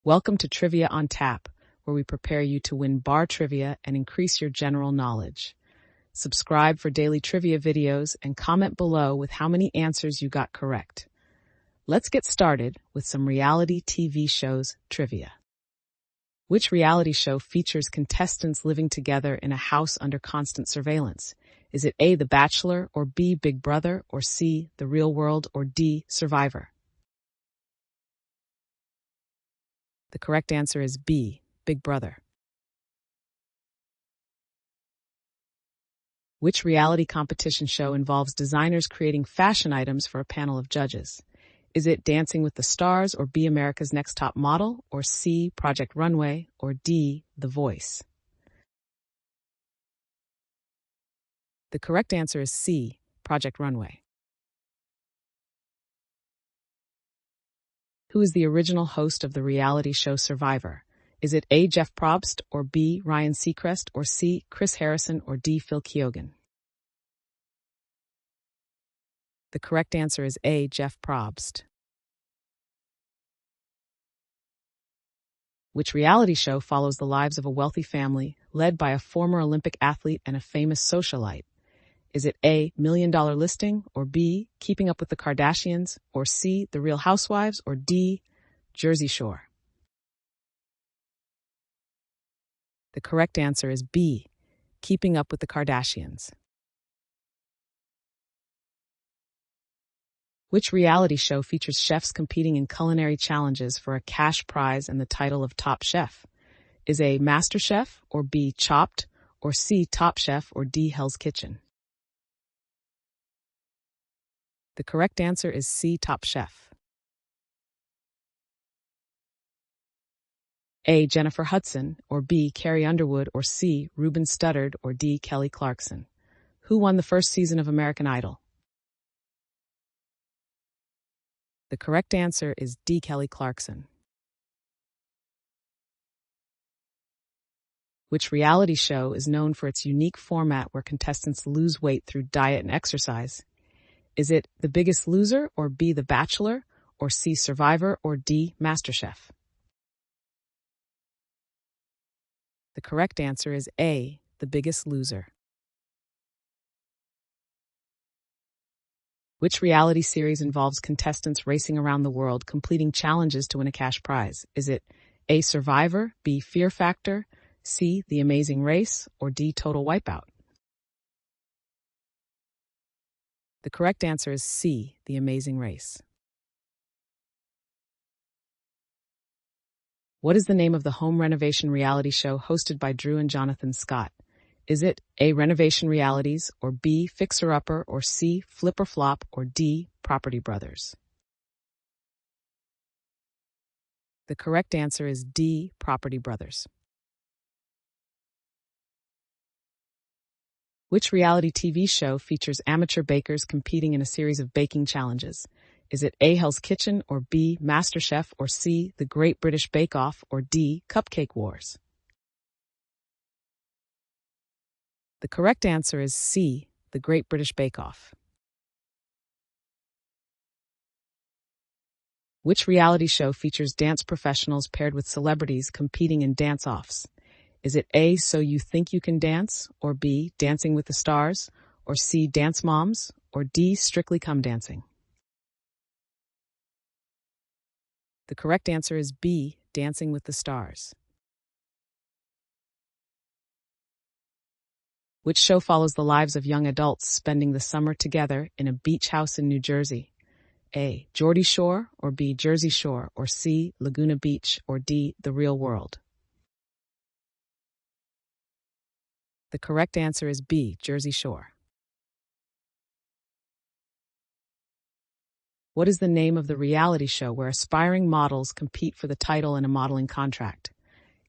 Welcome to Trivia on Tap, where we prepare you to win bar trivia and increase your general knowledge. Subscribe for daily trivia videos and comment below with how many answers you got correct. Let's get started with some reality TV shows trivia. Which reality show features contestants living together in a house under constant surveillance? Is it A, The Bachelor, or B, Big Brother, or C, The Real World, or D, Survivor? The correct answer is B, Big Brother. Which reality competition show involves designers creating fashion items for a panel of judges? Is it Dancing with the Stars, or B, America's Next Top Model, or C, Project Runway, or D, The Voice? The correct answer is C, Project Runway. Who is the original host of the reality show Survivor? Is it A, Jeff Probst, or B, Ryan Seacrest, or C, Chris Harrison, or D, Phil Keoghan? The correct answer is A, Jeff Probst. Which reality show follows the lives of a wealthy family led by a former Olympic athlete and a famous socialite? Is it A, Million Dollar Listing, or B, Keeping Up with the Kardashians, or C, The Real Housewives, or D, Jersey Shore? The correct answer is B, Keeping Up with the Kardashians. Which reality show features chefs competing in culinary challenges for a cash prize and the title of Top Chef? Is A, MasterChef, or B, Chopped, or C, Top Chef, or D, Hell's Kitchen? The correct answer is C, Top Chef. A, Jennifer Hudson, or B, Carrie Underwood, or C, Ruben Studdard, or D, Kelly Clarkson? Who won the first season of American Idol? The correct answer is D, Kelly Clarkson. Which reality show is known for its unique format where contestants lose weight through diet and exercise? Is it The Biggest Loser, or B, The Bachelor, or C, Survivor, or D, MasterChef? The correct answer is A, The Biggest Loser. Which reality series involves contestants racing around the world completing challenges to win a cash prize? Is it A, Survivor, B, Fear Factor, C, The Amazing Race, or D, Total Wipeout? The correct answer is C, The Amazing Race. What is the name of the home renovation reality show hosted by Drew and Jonathan Scott? Is it A, Renovation Realities, or B, Fixer Upper, or C, Flip or Flop, or D, Property Brothers? The correct answer is D, Property Brothers. Which reality TV show features amateur bakers competing in a series of baking challenges? Is it A, Hell's Kitchen, or B, MasterChef, or C, The Great British Bake Off, or D, Cupcake Wars? The correct answer is C, The Great British Bake Off. Which reality show features dance professionals paired with celebrities competing in dance-offs? Is it A, So You Think You Can Dance, or B, Dancing with the Stars, or C, Dance Moms, or D, Strictly Come Dancing? The correct answer is B, Dancing with the Stars. Which show follows the lives of young adults spending the summer together in a beach house in New Jersey? A, Geordie Shore, or B, Jersey Shore, or C, Laguna Beach, or D, The Real World? The correct answer is B, Jersey Shore. What is the name of the reality show where aspiring models compete for the title in a modeling contract?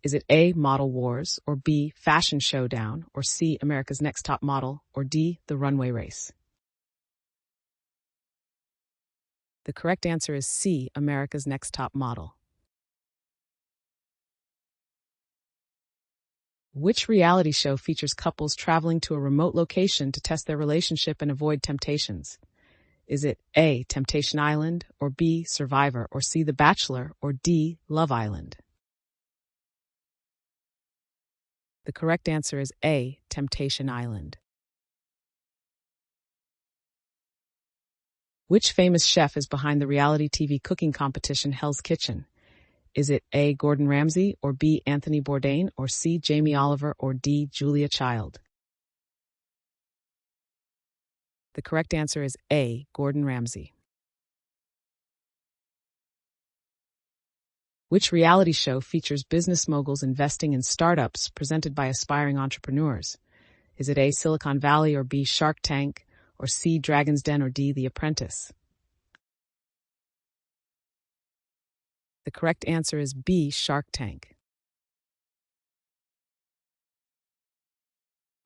Is it A, Model Wars, or B, Fashion Showdown, or C, America's Next Top Model, or D, The Runway Race? The correct answer is C, America's Next Top Model. Which reality show features couples traveling to a remote location to test their relationship and avoid temptations? Is it A, Temptation Island, or B, Survivor, or C, The Bachelor, or D, Love Island? The correct answer is A, Temptation Island. Which famous chef is behind the reality TV cooking competition Hell's Kitchen? Is it A, Gordon Ramsay, or B, Anthony Bourdain, or C, Jamie Oliver, or D, Julia Child? The correct answer is A, Gordon Ramsay. Which reality show features business moguls investing in startups presented by aspiring entrepreneurs? Is it A, Silicon Valley, or B, Shark Tank, or C, Dragon's Den, or D, The Apprentice? The correct answer is B, Shark Tank.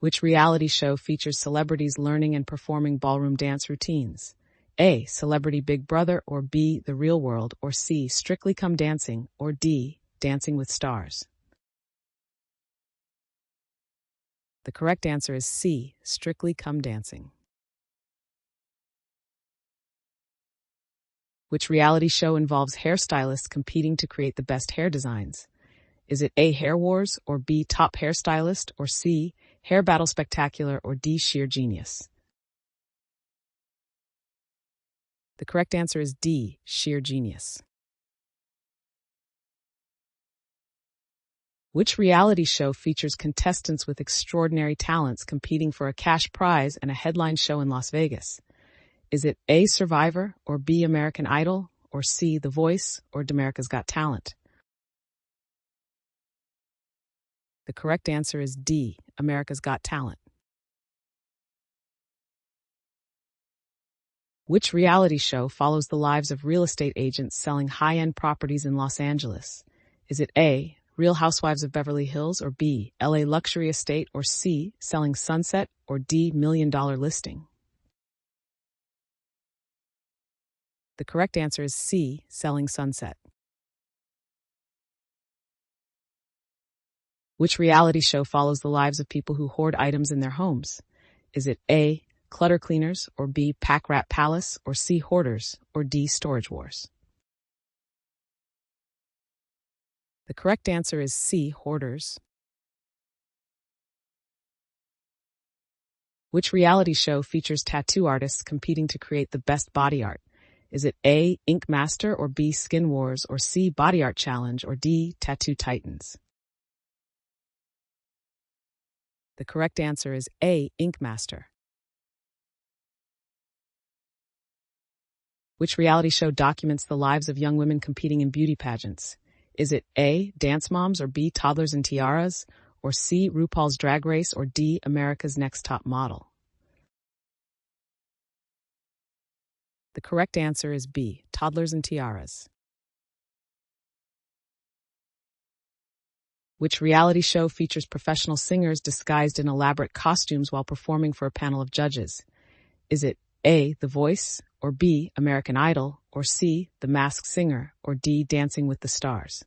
Which reality show features celebrities learning and performing ballroom dance routines? A, Celebrity Big Brother, or B, The Real World, or C, Strictly Come Dancing, or D, Dancing with Stars? The correct answer is C, Strictly Come Dancing. Which reality show involves hairstylists competing to create the best hair designs? Is it A, Hair Wars, or B, Top Hairstylist, or C, Hair Battle Spectacular, or D, Sheer Genius? The correct answer is D, Sheer Genius. Which reality show features contestants with extraordinary talents competing for a cash prize and a headline show in Las Vegas? Is it A, Survivor, or B, American Idol, or C, The Voice, or D'America's Got Talent? The correct answer is D, America's Got Talent. Which reality show follows the lives of real estate agents selling high-end properties in Los Angeles? Is it A, Real Housewives of Beverly Hills, or B, LA Luxury Estate, or C, Selling Sunset, or D, $1 Million Listing? The correct answer is C, Selling Sunset. Which reality show follows the lives of people who hoard items in their homes? Is it A, Clutter Cleaners, or B, Pack Rat Palace, or C, Hoarders, or D, Storage Wars? The correct answer is C, Hoarders. Which reality show features tattoo artists competing to create the best body art? Is it A, Ink Master, or B, Skin Wars, or C, Body Art Challenge, or D, Tattoo Titans? The correct answer is A, Ink Master. Which reality show documents the lives of young women competing in beauty pageants? Is it A, Dance Moms, or B, Toddlers and Tiaras, or C, RuPaul's Drag Race, or D, America's Next Top Model? The correct answer is B, Toddlers and Tiaras. Which reality show features professional singers disguised in elaborate costumes while performing for a panel of judges? Is it A, The Voice, or B, American Idol, or C, The Masked Singer, or D, Dancing with the Stars?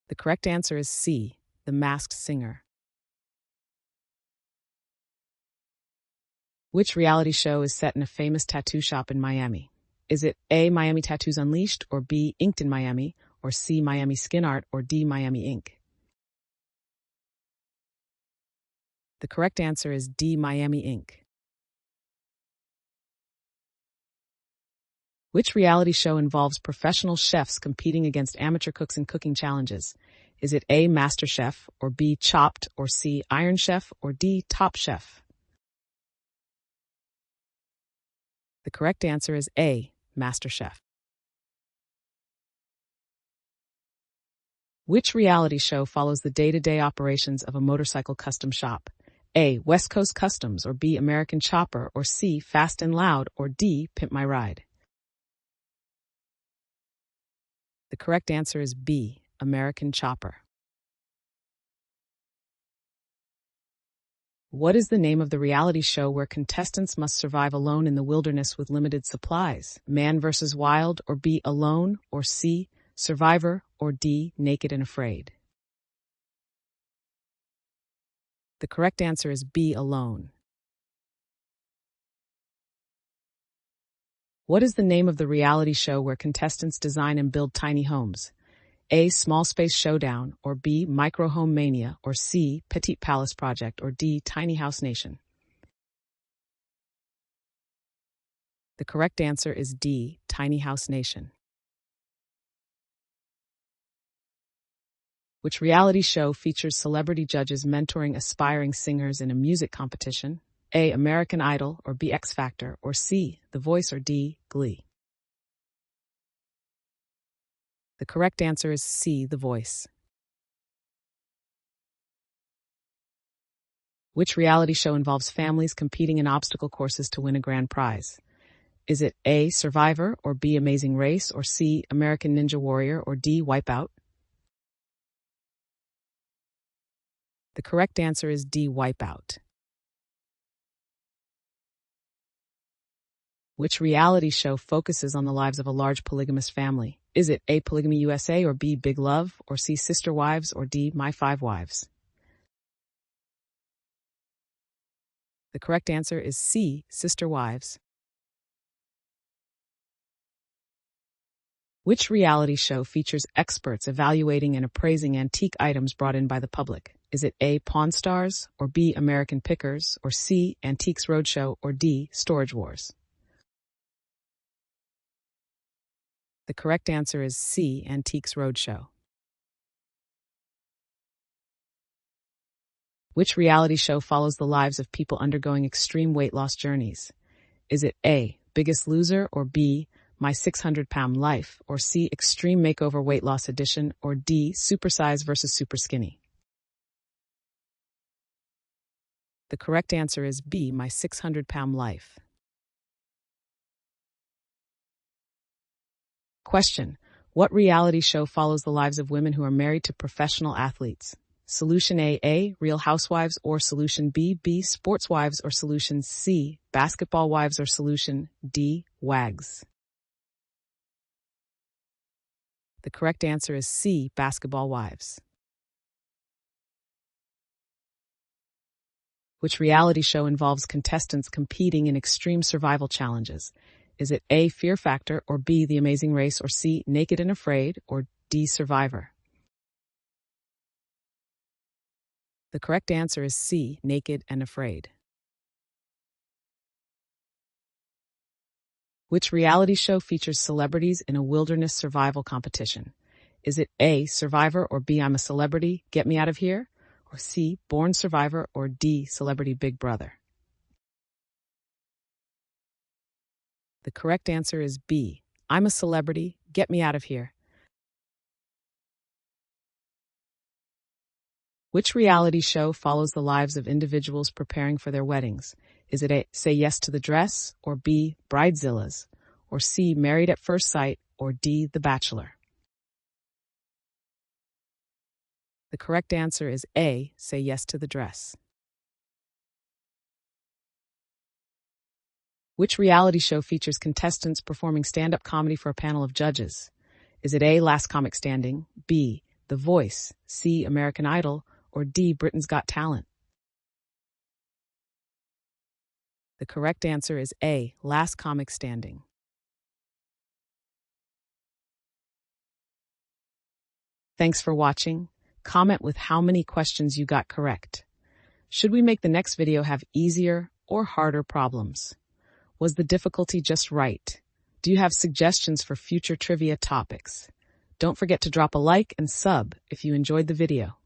The correct answer is C, The Masked Singer. Which reality show is set in a famous tattoo shop in Miami? Is it A, Miami Tattoos Unleashed, or B, Inked in Miami, or C, Miami Skin Art, or D, Miami Ink? The correct answer is D, Miami Ink. Which reality show involves professional chefs competing against amateur cooks in cooking challenges? Is it A, Master Chef, or B, Chopped, or C, Iron Chef, or D, Top Chef? The correct answer is A, Master Chef. Which reality show follows the day-to-day operations of a motorcycle custom shop? A, West Coast Customs, or B, American Chopper, or C, Fast and Loud, or D, Pimp My Ride? The correct answer is B, American Chopper. What is the name of the reality show where contestants must survive alone in the wilderness with limited supplies? Man vs. Wild, or B, Alone, or C, Survivor, or D, Naked and Afraid? The correct answer is B, Alone. What is the name of the reality show where contestants design and build tiny homes? A. Small Space Showdown, or B. Micro Home Mania, or C. Petite Palace Project, or D. Tiny House Nation? The correct answer is D. Tiny House Nation. Which reality show features celebrity judges mentoring aspiring singers in a music competition? A. American Idol, or B. X Factor, or C. The Voice, or D. Glee? The correct answer is C. The Voice. Which reality show involves families competing in obstacle courses to win a grand prize? Is it A. Survivor, or B. Amazing Race, or C. American Ninja Warrior, or D. Wipeout? The correct answer is D. Wipeout. Which reality show focuses on the lives of a large polygamous family? Is it A. Polygamy USA, or B. Big Love, or C. Sister Wives, or D. My Five Wives? The correct answer is C. Sister Wives. Which reality show features experts evaluating and appraising antique items brought in by the public? Is it A. Pawn Stars, or B. American Pickers, or C. Antiques Roadshow, or D. Storage Wars? The correct answer is C. Antiques Roadshow. Which reality show follows the lives of people undergoing extreme weight loss journeys? Is it A. Biggest Loser, or B. My 600-Pound Life, or C. Extreme Makeover Weight Loss Edition, or D. Supersize vs. Super Skinny? The correct answer is B. My 600-Pound Life. Question: what reality show follows the lives of women who are married to professional athletes? Solution A. Real Housewives, or Solution B. Sports Wives, or Solution C. Basketball Wives, or Solution D. Wags? The correct answer is C. Basketball Wives. Which reality show involves contestants competing in extreme survival challenges? Is it A. Fear Factor, or B. The Amazing Race, or C. Naked and Afraid, or D. Survivor? The correct answer is C. Naked and Afraid. Which reality show features celebrities in a wilderness survival competition? Is it A. Survivor, or B. I'm a Celebrity, Get Me Out of Here, or C. Born Survivor, or D. Celebrity Big Brother? The correct answer is B. I'm a Celebrity, Get Me Out of Here. Which reality show follows the lives of individuals preparing for their weddings? Is it A. Say Yes to the Dress, or B. Bridezillas, or C. Married at First Sight, or D. The Bachelor? The correct answer is A. Say Yes to the Dress. Which reality show features contestants performing stand-up comedy for a panel of judges? Is it A. Last Comic Standing, B. The Voice, C. American Idol, or D. Britain's Got Talent? The correct answer is A. Last Comic Standing. Thanks for watching. Comment with how many questions you got correct. Should we make the next video have easier or harder problems? Was the difficulty just right? Do you have suggestions for future trivia topics? Don't forget to drop a like and sub if you enjoyed the video.